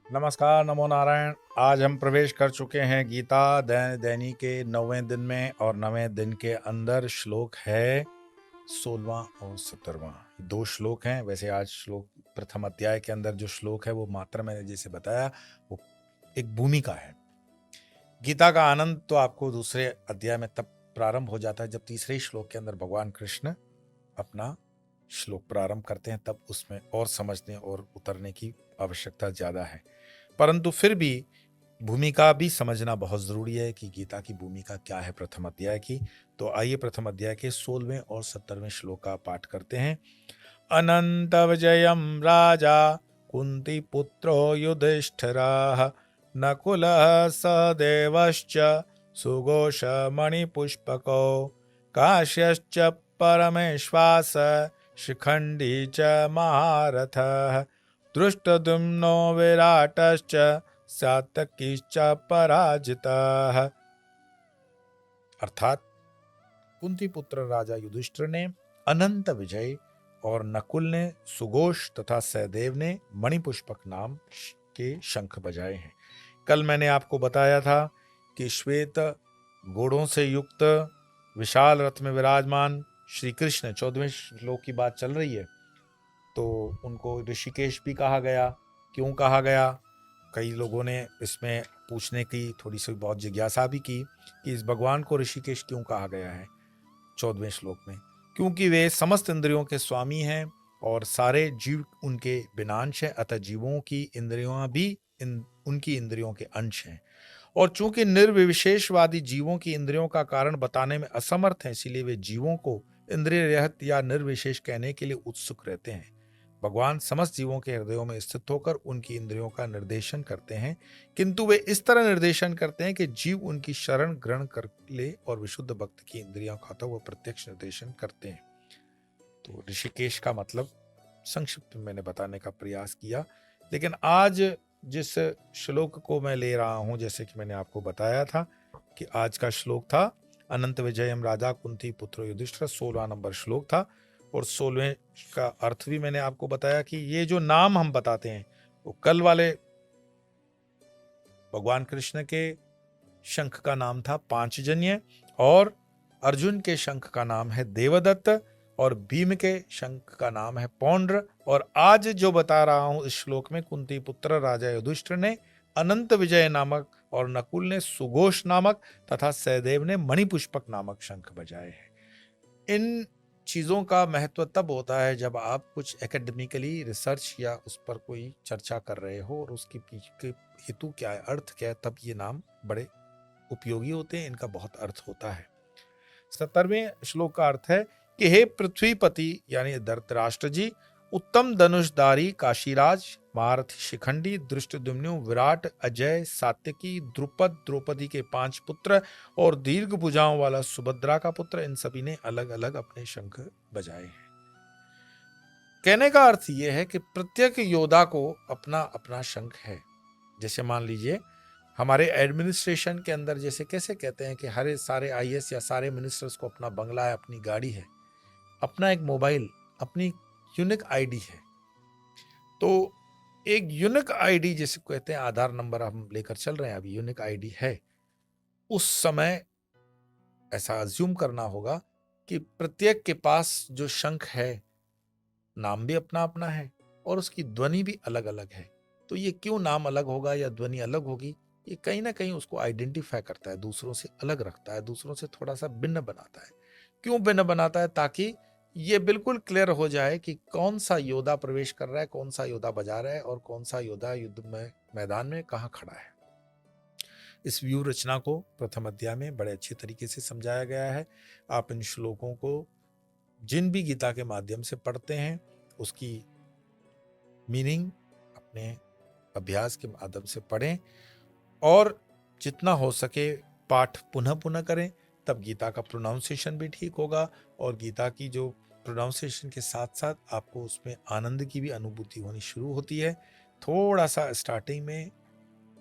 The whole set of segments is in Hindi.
नमस्कार, नमो नारायण। आज हम प्रवेश कर चुके हैं गीता दैनी के 9वें दिन में और 9वें दिन के अंदर श्लोक है 16वां और 17वां। दो श्लोक हैं। वैसे आज श्लोक प्रथम अध्याय के अंदर जो श्लोक है वो मात्र मैंने जैसे बताया वो एक भूमिका है। गीता का आनंद तो आपको दूसरे अध्याय में तब प्रारंभ हो जाता है जब तीसरे श्लोक के अंदर भगवान कृष्ण अपना श्लोक प्रारंभ करते हैं, तब उसमें और समझने और उतरने की आवश्यकता ज्यादा है। परंतु फिर भी भूमिका भी समझना बहुत जरूरी है कि गीता की भूमिका क्या है प्रथम अध्याय की। तो आइए प्रथम अध्याय के 16वें और 17वें श्लोक का पाठ करते हैं। अनंत विजयम राजा कुंती पुत्रो युधिष्ठिरः नकुलः सहदेवश्च सुघोष मणिपुष्पको काश्यश्च परमेश्वास शिखंडी च महारथः दृष्टद्युम्नो विराटश्च सात्यकीश्च पराजितः। अर्थात कुंती पुत्र राजा युधिष्ठिर ने अनंत विजय और नकुल ने सुघोष तथा सहदेव ने मणिपुष्पक नाम के शंख बजाए हैं। कल मैंने आपको बताया था कि श्वेत घोड़ों से युक्त विशाल रथ में विराजमान श्री कृष्ण 14वें श्लोक की बात चल रही है, तो उनको ऋषिकेश भी कहा गया। क्यों कहा गया? कई लोगों ने इसमें पूछने की थोड़ी सी बहुत जिज्ञासा भी की कि इस भगवान को ऋषिकेश क्यों कहा गया है 14वें श्लोक में। क्योंकि वे समस्त इंद्रियों के स्वामी हैं और सारे जीव उनके बिनांश हैं, अतः जीवों की इंद्रियां भी उनकी इंद्रियों के अंश हैं। और चूंकि निर्विशेषवादी जीवों की इंद्रियों का कारण बताने में असमर्थ हैं, इसीलिए वे जीवों को इंद्रिय रहित या निर्विशेष कहने के लिए उत्सुक रहते हैं। भगवान समस्त जीवों के हृदयों में स्थित होकर उनकी इंद्रियों का निर्देशन करते हैं, किंतु वे इस तरह निर्देशन करते हैं कि जीव उनकी शरण ग्रहण कर ले और विशुद्ध भक्त की इंद्रियों का तो वो प्रत्यक्ष निर्देशन करते हैं। तो ऋषिकेश का मतलब संक्षिप्त में मैंने बताने का प्रयास किया। लेकिन आज जिस श्लोक को मैं ले रहा हूं, जैसे कि मैंने आपको बताया था कि आज का श्लोक था अनंत विजयम राजा कुंती पुत्र युधिष्ठिर, 16वां नंबर श्लोक था। और 16वें का अर्थ भी मैंने आपको बताया कि ये जो नाम हम बताते हैं वो कल वाले भगवान कृष्ण के शंख का नाम था पांचजन्य, और अर्जुन के शंख का नाम है देवदत्त, और भीम के शंख का नाम है पौंड्र। और आज जो बता रहा हूं इस श्लोक में, कुंती पुत्र राजा युधिष्ठिर ने अनंत विजय नामक और नकुल ने सुघोष नामक तथा सहदेव ने मणिपुष्पक नामक शंख बजाए हैं। इन चीजों का महत्व तब होता है जब आप कुछ एकेडमिकली रिसर्च या उस पर कोई चर्चा कर रहे हो और उसके पीछे हेतु क्या है, अर्थ क्या है, तब ये नाम बड़े उपयोगी होते हैं, इनका बहुत अर्थ होता है। 17वें श्लोक का अर्थ है कि हे पृथ्वीपति यानी धृतराष्ट्र जी, उत्तम धनुषधारी काशीराज महारथी शिखंडी दृष्टद्युम्न विराट अजय सात्यकी द्रुपद द्रौपदी के 5 पुत्र और दीर्घ भुजाओं वाला सुभद्रा का पुत्र, इन सभी ने अलग अलग अपने शंख बजाए हैं। कहने का अर्थ यह है कि प्रत्येक योद्धा को अपना अपना शंख है। जैसे मान लीजिए हमारे एडमिनिस्ट्रेशन के अंदर जैसे कैसे कहते हैं कि हर सारे आईएएस या सारे मिनिस्टर्स को अपना बंगला है, अपनी गाड़ी है, अपना एक मोबाइल, अपनी यूनिक आईडी है। तो एक यूनिक आईडी जिसे कहते हैं, आधार नंबर हम लेकर चल रहे हैं, अभी यूनिक आईडी है। उस समय ऐसा अज्यूम करना होगा कि प्रत्येक के पास जो शंख है, नाम भी अपना अपना है और उसकी ध्वनि भी अलग अलग है। तो ये क्यों नाम अलग होगा या ध्वनि अलग होगी, ये कहीं ना कहीं उसको आइडेंटिफाई करता है, दूसरों से अलग रखता है, दूसरों से थोड़ा सा भिन्न बनाता है। क्यों भिन्न बनाता है? ताकि ये बिल्कुल क्लियर हो जाए कि कौन सा योद्धा प्रवेश कर रहा है, कौन सा योद्धा बजा रहा है और कौन सा योद्धा युद्ध में मैदान में कहाँ खड़ा है। इस व्यू रचना को प्रथम अध्याय में बड़े अच्छे तरीके से समझाया गया है। आप इन श्लोकों को जिन भी गीता के माध्यम से पढ़ते हैं उसकी मीनिंग अपने अभ्यास के माध्यम से पढ़ें और जितना हो सके पाठ पुनः पुनः करें, तब गीता का प्रोनाउंसिएशन भी ठीक होगा। और गीता की जो प्रोनाउंसिएशन के साथ साथ आपको उसमें आनंद की भी अनुभूति होनी शुरू होती है। थोड़ा सा स्टार्टिंग में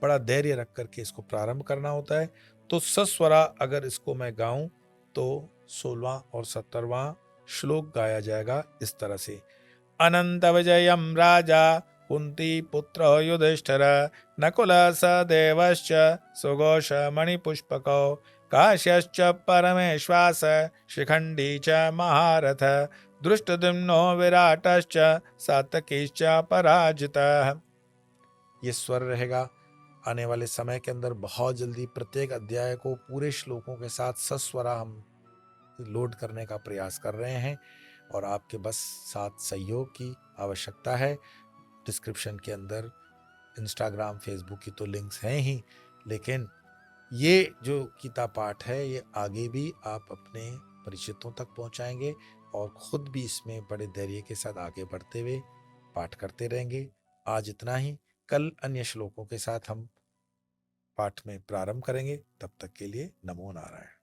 बड़ा धैर्य रख करके इसको प्रारंभ करना होता है। तो सस्वरा अगर इसको मैं गाऊं तो 16वां और 17वां श्लोक गाया जाएगा इस तरह से। अनंत विजयम राजा कुंती पुत्र युधिष्ठिर नकुल सहदेवश्च सुघोष मणिपुष्पकौ काश्यश्च परमेश्वास शिखंडी च महारथ दृष्टद्युम्नो विराटश्च सात्यकीश्च पराजितः। ये स्वर रहेगा। आने वाले समय के अंदर बहुत जल्दी प्रत्येक अध्याय को पूरे श्लोकों के साथ सस्वरा हम लोड करने का प्रयास कर रहे हैं और आपके बस साथ सहयोग की आवश्यकता है। डिस्क्रिप्शन के अंदर इंस्टाग्राम फेसबुक की तो लिंक्स हैं ही, लेकिन ये जो गीता पाठ है ये आगे भी आप अपने परिचितों तक पहुंचाएंगे और खुद भी इसमें बड़े धैर्य के साथ आगे बढ़ते हुए पाठ करते रहेंगे। आज इतना ही, कल अन्य श्लोकों के साथ हम पाठ में प्रारंभ करेंगे। तब तक के लिए नमो नारायण।